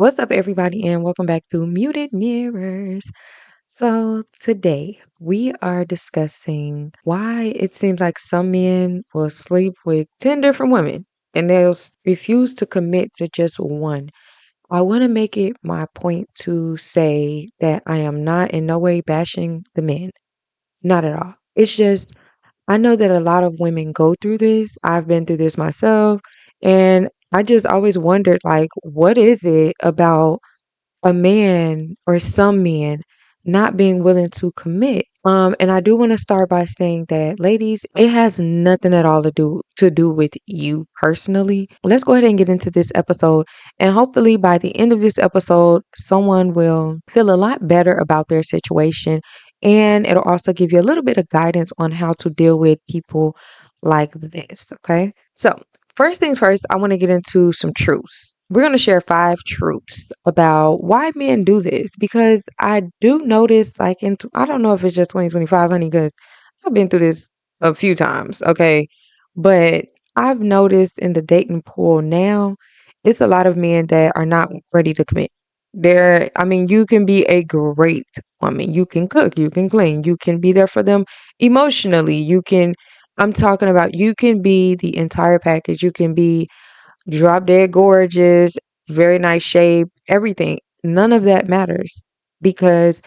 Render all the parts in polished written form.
What's up, everybody, and welcome back to Muted Mirrors. So, today we are discussing why it seems like some men will sleep with 10 different women and refuse to commit to just one. I want to make it my point to say that I am not in no way bashing the men, not at all. It's just, I know that a lot of women go through this. I've been through this myself, and I just always wondered, like, what is it about a man or some men not being willing to commit. And I do want to start by saying that, ladies, it has nothing at all to do with you personally. Let's go ahead and get into this episode, and hopefully by the end of this episode, someone will feel a lot better about their situation, and it'll also give you a little bit of guidance on how to deal with people like this. Okay, so first things first, I want to get into some truths. We're going to share 5 truths about why men do this because I do notice, like, I don't know if it's just 2025, honey, because I've been through this a few times, okay? But I've noticed in the dating pool now, it's a lot of men that are not ready to commit. I mean, you can be a great woman. You can cook, you can clean, you can be there for them emotionally. I'm talking about you can be the entire package. You can be drop dead gorgeous, very nice shape, everything. None of that matters because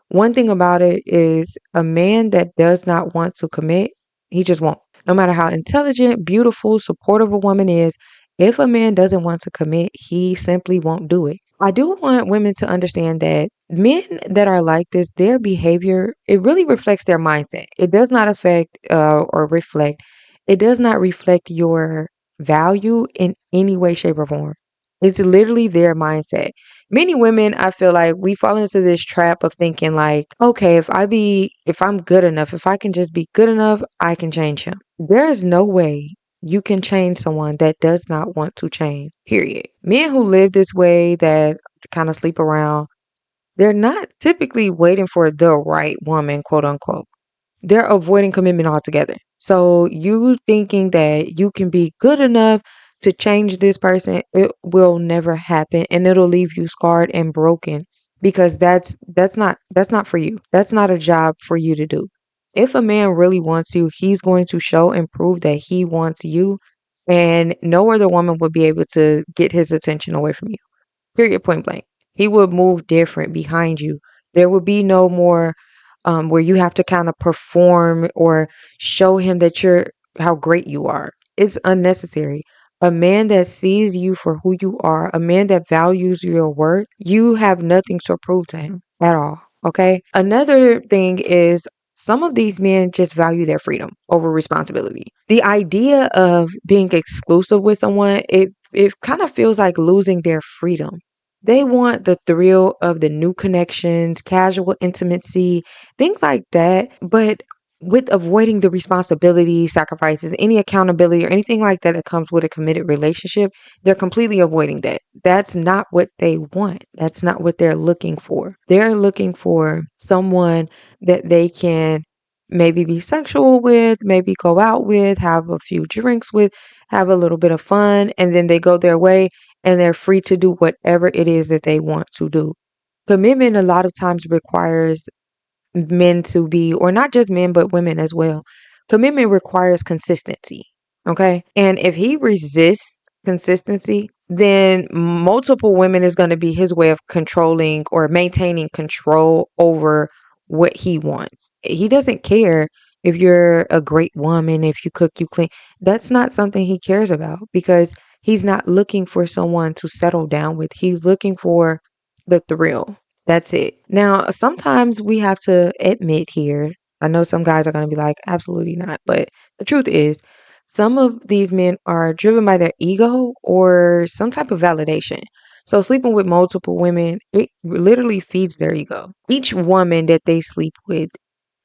one thing about it is a man that does not want to commit, he just won't. No matter how intelligent, beautiful, supportive a woman is, if a man doesn't want to commit, he simply won't do it. I do want women to understand that men that are like this, their behavior, it really reflects their mindset. It does not affect or reflect, it does not reflect your value in any way, shape, or form. It's literally their mindset. Many women, I feel like we fall into this trap of thinking like, okay, if I'm good enough, if I can just be good enough, I can change him. There is no way you can change someone that does not want to change, period. Men who live this way that kind of sleep around, they're not typically waiting for the right woman, quote unquote. They're avoiding commitment altogether. So you thinking that you can be good enough to change this person, it will never happen and it'll leave you scarred and broken because that's not for you. That's not a job for you to do. If a man really wants you, he's going to show and prove that he wants you, and no other woman would be able to get his attention away from you. Period, point blank. He would move different behind you. There would be no more where you have to kind of perform or show him that you're how great you are. It's unnecessary. A man that sees you for who you are, a man that values your worth, you have nothing to prove to him at all. Okay. Another thing is some of these men just value their freedom over responsibility. The idea of being exclusive with someone, it kind of feels like losing their freedom. They want the thrill of the new connections, casual intimacy, things like that. But with avoiding the responsibility, sacrifices, any accountability, or anything like that that comes with a committed relationship, they're completely avoiding that. That's not what they want. That's not what they're looking for. They're looking for someone that they can maybe be sexual with, maybe go out with, have a few drinks with, have a little bit of fun, and then they go their way and they're free to do whatever it is that they want to do. Commitment a lot of times requires men to be, or not just men, but women as well. Commitment requires consistency. Okay. And if he resists consistency, then multiple women is going to be his way of controlling or maintaining control over what he wants. He doesn't care if you're a great woman, if you cook, you clean. That's not something he cares about because he's not looking for someone to settle down with. He's looking for the thrill. That's it. Now, sometimes we have to admit here, I know some guys are going to be like, absolutely not. But the truth is, some of these men are driven by their ego or some type of validation. So, sleeping with multiple women, it literally feeds their ego. Each woman that they sleep with,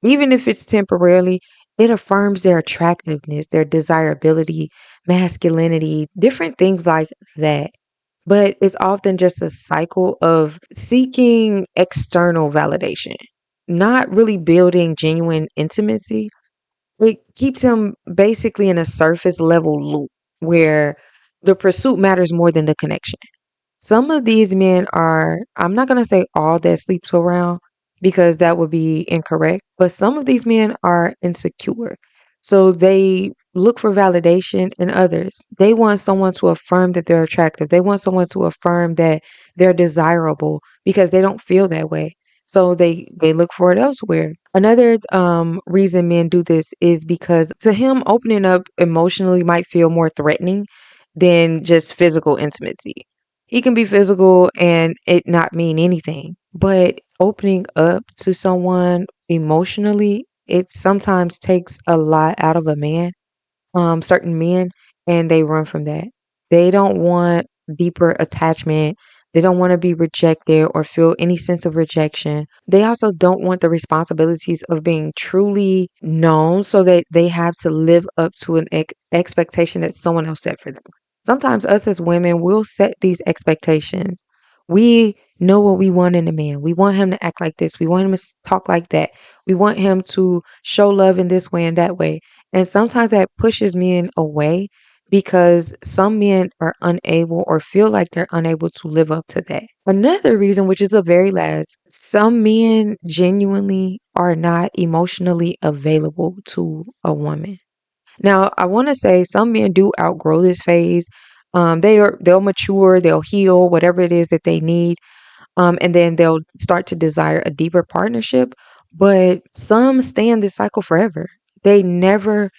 even if it's temporarily, it affirms their attractiveness, their desirability, masculinity, different things like that. But it's often just a cycle of seeking external validation, not really building genuine intimacy. It keeps him basically in a surface level loop where the pursuit matters more than the connection. Some of these men are, I'm not going to say all that sleeps around because that would be incorrect, but some of these men are insecure. So they look for validation in others. They want someone to affirm that they're attractive. They want someone to affirm that they're desirable because they don't feel that way. So they look for it elsewhere. Another reason men do this is because to him opening up emotionally might feel more threatening than just physical intimacy. He can be physical and it not mean anything. But opening up to someone emotionally, it sometimes takes a lot out of a man, certain men, and they run from that. They don't want deeper attachment. They don't want to be rejected or feel any sense of rejection. They also don't want the responsibilities of being truly known, so that they have to live up to an expectation that someone else set for them. Sometimes us as women will set these expectations. We know what we want in a man. We want him to act like this. We want him to talk like that. We want him to show love in this way and that way. And sometimes that pushes men away because some men are unable or feel like they're unable to live up to that. Another reason, which is the very last, some men genuinely are not emotionally available to a woman. Now, I want to say some men do outgrow this phase. They'll mature, they'll heal, whatever it is that they need, and then they'll start to desire a deeper partnership. But some stay in this cycle forever. They never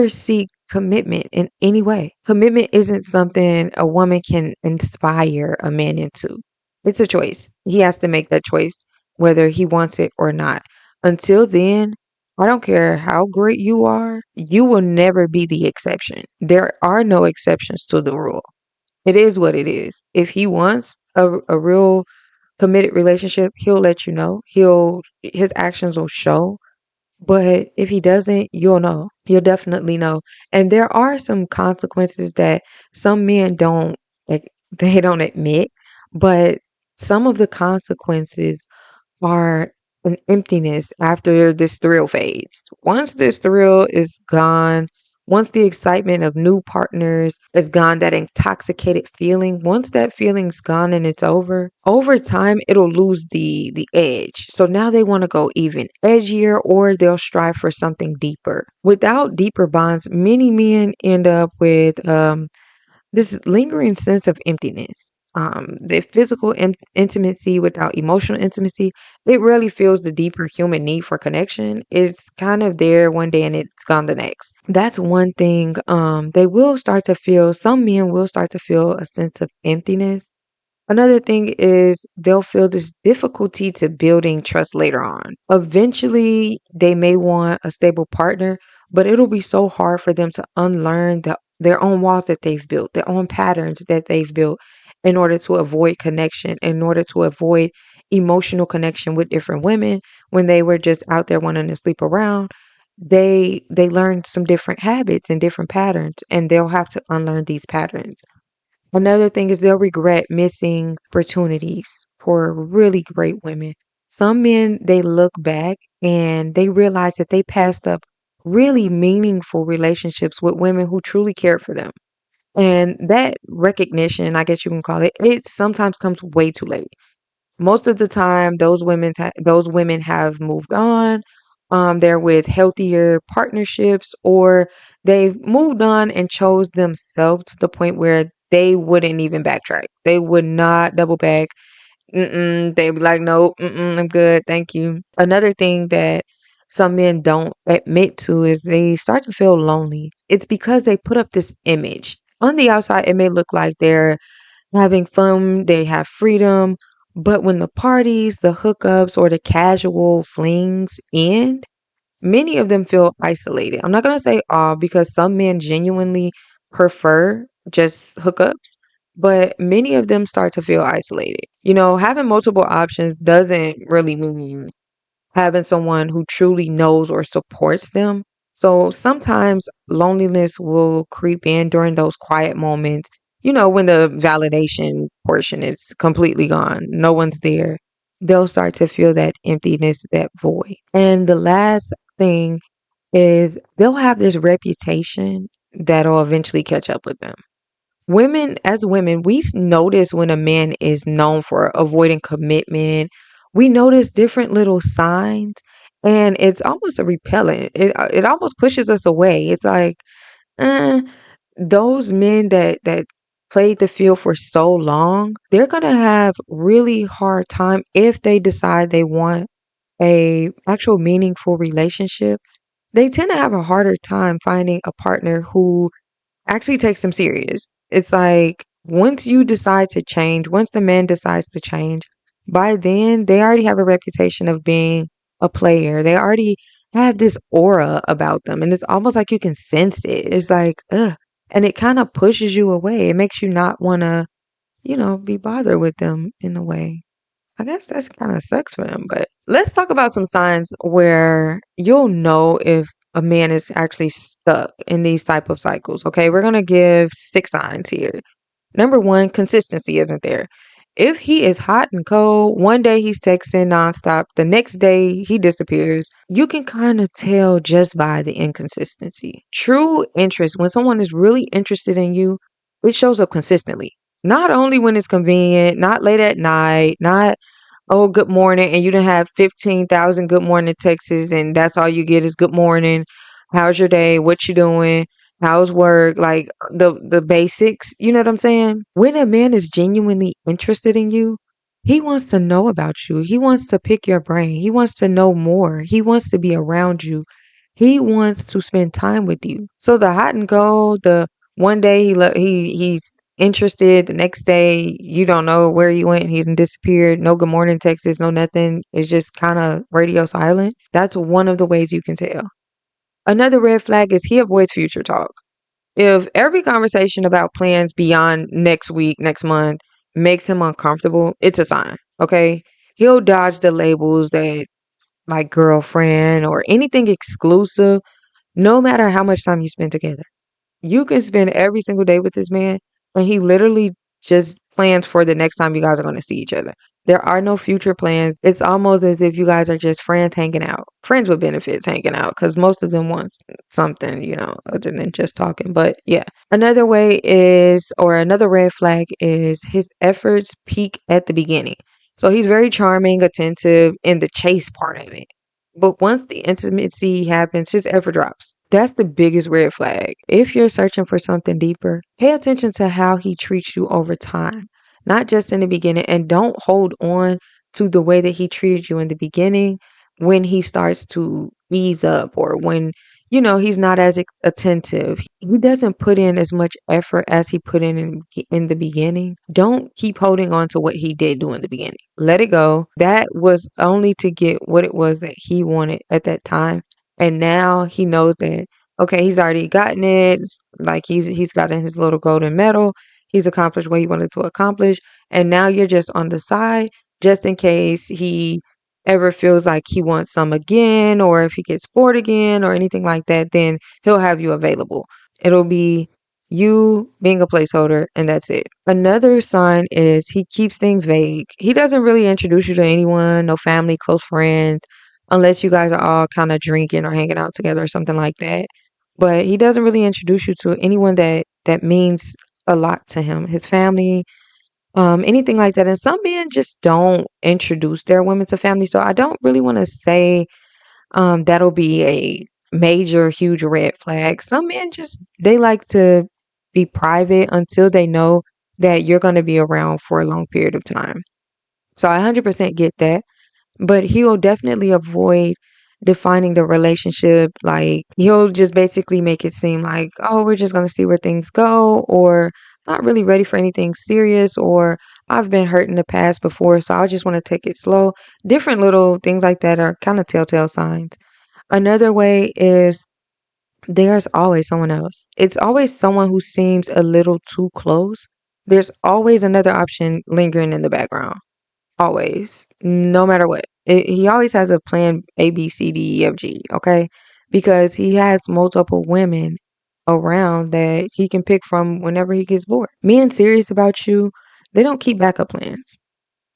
seek commitment in any way. Commitment isn't something a woman can inspire a man into. It's a choice. He has to make that choice whether he wants it or not. Until then, I don't care how great you are, you will never be the exception. There are no exceptions to the rule. It is what it is. If he wants a real committed relationship, he'll let you know. His actions will show. But if he doesn't, you'll know. You'll definitely know. And there are some consequences that some men don't like, they don't admit, but some of the consequences are an emptiness after this thrill fades. Once this thrill is gone, once the excitement of new partners is gone, that intoxicated feeling, once that feeling's gone and it's over time it'll lose the edge. So now they want to go even edgier or they'll strive for something deeper. Without deeper bonds, many men end up with this lingering sense of emptiness. The physical intimacy without emotional intimacy, it really feels the deeper human need for connection. It's kind of there one day and it's gone the next. That's one thing. They will start to feel, some men will start to feel a sense of emptiness. Another thing is they'll feel this difficulty to building trust later on. Eventually, they may want a stable partner, but it'll be so hard for them to unlearn their own walls that they've built, their own patterns that they've built in order to avoid connection, in order to avoid emotional connection with different women when they were just out there wanting to sleep around. They learned some different habits and different patterns, and they'll have to unlearn these patterns. Another thing is they'll regret missing opportunities for really great women. Some men, they look back and they realize that they passed up really meaningful relationships with women who truly cared for them. And that recognition, I guess you can call it, it sometimes comes way too late. Most of the time, those women have moved on. They're with healthier partnerships, or they've moved on and chose themselves to the point where they wouldn't even backtrack. They would not double back. They'd be like, "No, I'm good, thank you." Another thing that some men don't admit to is they start to feel lonely. It's because they put up this image. On the outside, it may look like they're having fun, they have freedom. But when the parties, the hookups, or the casual flings end, many of them feel isolated. I'm not going to say all because some men genuinely prefer just hookups, but many of them start to feel isolated. You know, having multiple options doesn't really mean having someone who truly knows or supports them. So sometimes loneliness will creep in during those quiet moments, when the validation portion is completely gone, no one's there. They'll start to feel that emptiness, that void. And the last thing is they'll have this reputation that'll eventually catch up with them. Women, we notice when a man is known for avoiding commitment. We notice different little signs, and it's almost a repellent. It almost pushes us away. It's like, eh, those men that played the field for so long, they're gonna have really hard time if they decide they want a actual meaningful relationship. They tend to have a harder time finding a partner who actually takes them serious. It's like once you decide to change, once the man decides to change, by then they already have a reputation of being a player. They already have this aura about them, and it's almost like you can sense it. It's like, ugh. And it kind of pushes you away. It makes you not want to, be bothered with them in a way. I guess that's kind of sucks for them. But let's talk about some signs where you'll know if a man is actually stuck in these type of cycles. Okay, we're gonna give 6 signs here. Number one, consistency isn't there. If he is hot and cold, one day he's texting nonstop, the next day he disappears, you can kind of tell just by the inconsistency. True interest, when someone is really interested in you, it shows up consistently. Not only when it's convenient, not late at night, not, oh, good morning, and you done have 15,000 good morning texts, and that's all you get is good morning. How's your day? What you doing? How's work? Like the basics. You know what I'm saying? When a man is genuinely interested in you, he wants to know about you. He wants to pick your brain. He wants to know more. He wants to be around you. He wants to spend time with you. So the hot and cold, the one day he's interested, the next day you don't know where he went, he disappeared, no good morning texts, no nothing. It's just kind of radio silent. That's one of the ways you can tell. Another red flag is he avoids future talk. If every conversation about plans beyond next week, next month makes him uncomfortable, it's a sign. Okay. He'll dodge the labels that like girlfriend or anything exclusive, no matter how much time you spend together. You can spend every single day with this man, and he literally just plans for the next time you guys are going to see each other. There are no future plans. It's almost as if you guys are just friends hanging out, friends with benefits hanging out, because most of them want something, other than just talking. But yeah. Another way is, or another red flag is his efforts peak at the beginning. So he's very charming, attentive in the chase part of it. But once the intimacy happens, his effort drops. That's the biggest red flag. If you're searching for something deeper, pay attention to how he treats you over time, not just in the beginning. And don't hold on to the way that he treated you in the beginning when he starts to ease up or when, he's not as attentive. He doesn't put in as much effort as he put in the beginning. Don't keep holding on to what he did do in the beginning. Let it go. That was only to get what it was that he wanted at that time. And now he knows that, okay, he's already gotten it. It's like he's gotten his little golden medal. He's accomplished what he wanted to accomplish. And now you're just on the side just in case he ever feels like he wants some again, or if he gets bored again or anything like that, then he'll have you available. It'll be you being a placeholder, and that's it. Another sign is he keeps things vague. He doesn't really introduce you to anyone, no family, close friends, unless you guys are all kind of drinking or hanging out together or something like that. But he doesn't really introduce you to anyone that means a lot to him. His family, anything like that. And some men just don't introduce their women to family. So I don't really want to say that'll be a major, huge red flag. Some men just, they like to be private until they know that you're going to be around for a long period of time. So I 100% get that. But he'll definitely avoid defining the relationship. Like, he'll just basically make it seem like, oh, we're just going to see where things go, or not really ready for anything serious, or I've been hurt in the past before, so I just want to take it slow. Different little things like that are kind of telltale signs. Another way is there's always someone else. It's always someone who seems a little too close. There's always another option lingering in the background. Always, no matter what. He always has a plan A, B, C, D, E, F, G, okay? Because he has multiple women around that he can pick from whenever he gets bored. Men serious about you, they don't keep backup plans.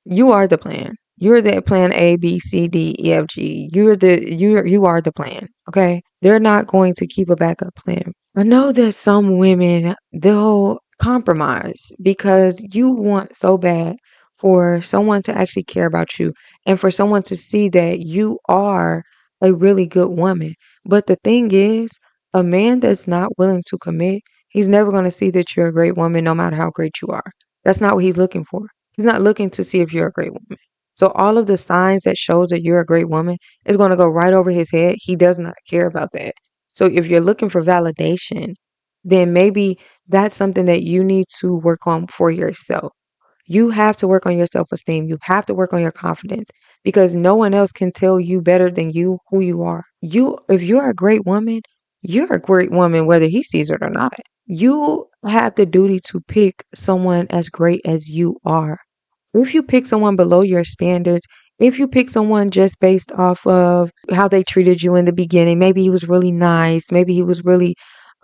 You are the plan. You're the plan A, B, C, D, E, F, G. You are the plan, okay? They're not going to keep a backup plan. I know that some women, they'll compromise because you want so bad for someone to actually care about you and for someone to see that you are a really good woman. But the thing is, a man that's not willing to commit, he's never going to see that you're a great woman no matter how great you are. That's not what he's looking for. He's not looking to see if you're a great woman. So all of the signs that shows that you're a great woman is going to go right over his head. He does not care about that. So if you're looking for validation, then maybe that's something that you need to work on for yourself. You have to work on your self esteem. You have to work on your confidence because no one else can tell you better than you who you are. If you're a great woman, you're a great woman whether he sees it or not. You have the duty to pick someone as great as you are. If you pick someone below your standards, if you pick someone just based off of how they treated you in the beginning, maybe he was really nice, maybe he was really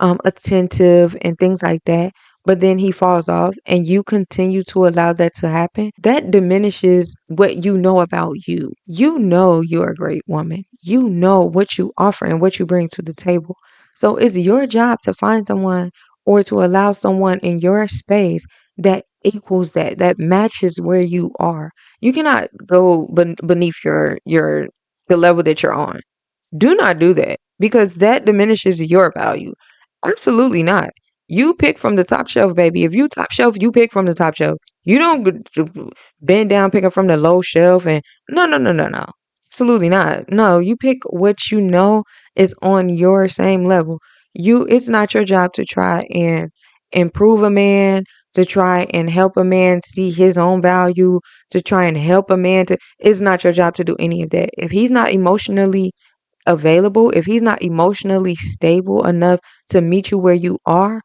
attentive and things like that, but then he falls off and you continue to allow that to happen, that diminishes what you know about you. You know you're a great woman. You know what you offer and what you bring to the table. So it's your job to find someone or to allow someone in your space that equals that matches where you are. You cannot go beneath your the level that you're on. Do not do that because that diminishes your value. Absolutely not. You pick from the top shelf, baby. If you top shelf, you pick from the top shelf. You don't bend down picking from the low shelf and no, no, no, no, no. Absolutely not. No, you pick what you know is on your same level. It's not your job to try and improve a man, to try and help a man see his own value, to try and help a man to, it's not your job to do any of that. If he's not emotionally available, if he's not emotionally stable enough to meet you where you are,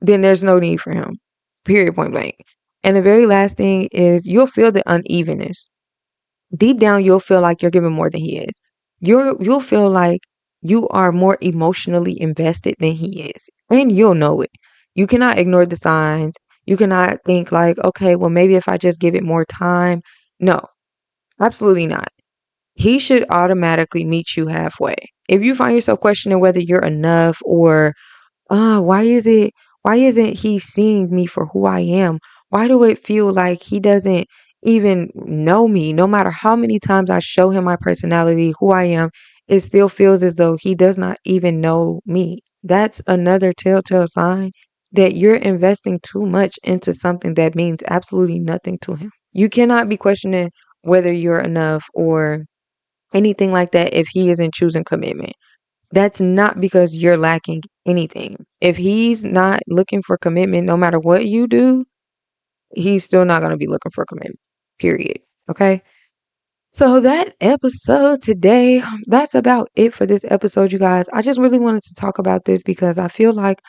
then there's no need for him. Period, point blank. And the very last thing is you'll feel the unevenness. Deep down, you'll feel like you're giving more than he is. You'll feel like you are more emotionally invested than he is. And you'll know it. You cannot ignore the signs. You cannot think like, okay, well, maybe if I just give it more time. No, absolutely not. He should automatically meet you halfway. If you find yourself questioning whether you're enough or why isn't he seeing me for who I am? Why do it feel like he doesn't even know me? No matter how many times I show him my personality, who I am, it still feels as though he does not even know me. That's another telltale sign that you're investing too much into something that means absolutely nothing to him. You cannot be questioning whether you're enough or anything like that if he isn't choosing commitment. That's not because you're lacking anything. If he's not looking for commitment, no matter what you do, he's still not going to be looking for commitment. Period. Okay. So that episode today, that's about it for this episode, you guys. I just really wanted to talk about this because I feel like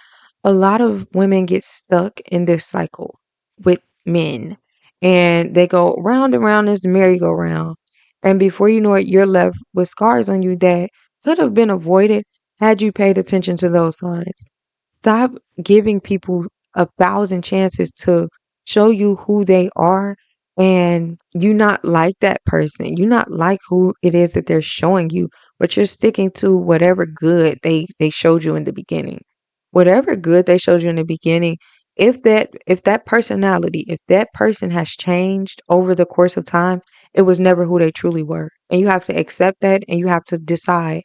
a lot of women get stuck in this cycle with men and they go round and round this merry-go-round. And before you know it, you're left with scars on you that could have been avoided had you paid attention to those signs. Stop giving people 1,000 chances to show you who they are and you not like that person. You not like who it is that they're showing you, but you're sticking to whatever good they showed you in the beginning. Whatever good they showed you in the beginning, if that personality, if that person has changed over the course of time, it was never who they truly were. And you have to accept that and you have to decide,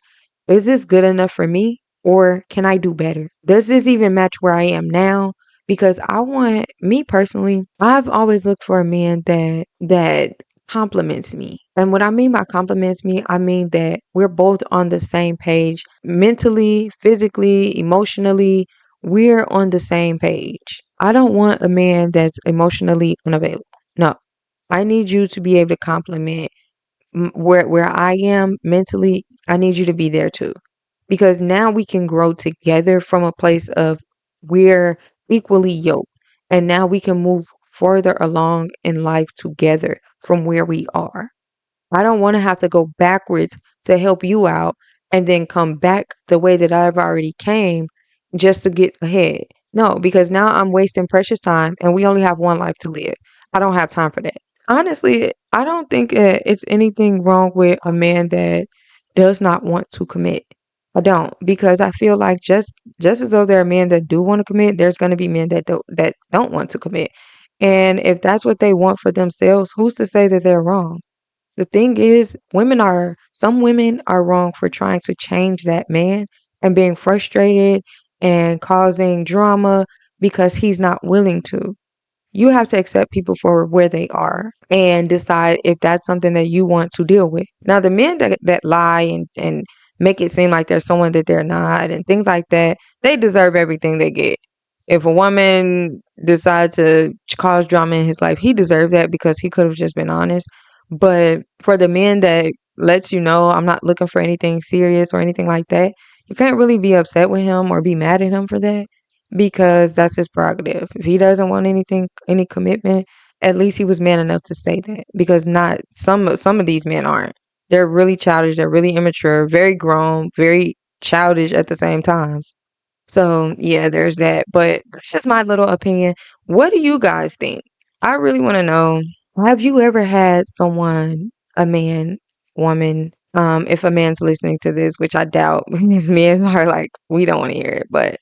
is this good enough for me? Or can I do better? Does this even match where I am now? Because I want me personally, I've always looked for a man that compliments me. And what I mean by compliments me, I mean that we're both on the same page mentally, physically, emotionally. We're on the same page. I don't want a man that's emotionally unavailable. No. I need you to be able to compliment where I am mentally. I need you to be there too because now we can grow together from a place of we're equally yoked and now we can move further along in life together from where we are. I don't want to have to go backwards to help you out and then come back the way that I've already came just to get ahead. No, because now I'm wasting precious time and we only have one life to live. I don't have time for that. Honestly, I don't think it's anything wrong with a man that does not want to commit. I don't, because I feel like just as though there are men that do want to commit, there's going to be men that don't want to commit. And if that's what they want for themselves, who's to say that they're wrong? The thing is, some women are wrong for trying to change that man and being frustrated and causing drama because he's not willing to. You have to accept people for where they are and decide if that's something that you want to deal with. Now, the men that lie and make it seem like they're someone that they're not and things like that, they deserve everything they get. If a woman decides to cause drama in his life, he deserved that because he could have just been honest. But for the men that lets you know, I'm not looking for anything serious or anything like that, you can't really be upset with him or be mad at him for that because that's his prerogative. If he doesn't want anything, any commitment, at least he was man enough to say that. Because not some of these men aren't. They're really childish. They're really immature. Very grown. Very childish at the same time. So yeah, there's that. But that's just my little opinion. What do you guys think? I really want to know. Have you ever had someone, a man, woman, if a man's listening to this, which I doubt, because men are like, we don't want to hear it, but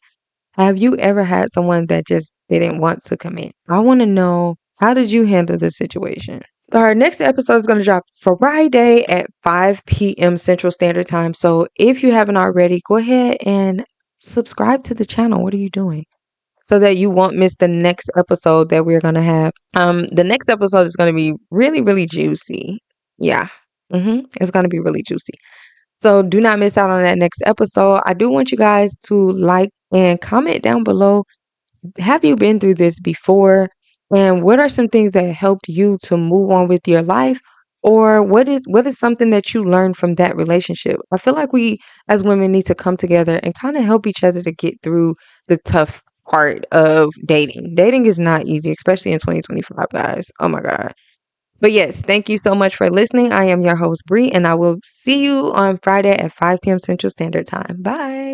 have you ever had someone that just didn't want to commit? I want to know, how did you handle the situation? Our next episode is going to drop Friday at 5 p.m. Central Standard Time. So if you haven't already, go ahead and subscribe to the channel. What are you doing? So that you won't miss the next episode that we're going to have. The next episode is going to be really, really juicy. Yeah. It's going to be really juicy. So do not miss out on that next episode. I do want you guys to like and comment down below. Have you been through this before? And what are some things that helped you to move on with your life? Or what is something that you learned from that relationship? I feel like we as women need to come together and kind of help each other to get through the tough part of dating. Dating is not easy, especially in 2025, guys. Oh my God. But yes, thank you so much for listening. I am your host, Bree, and I will see you on Friday at 5 p.m. Central Standard Time. Bye.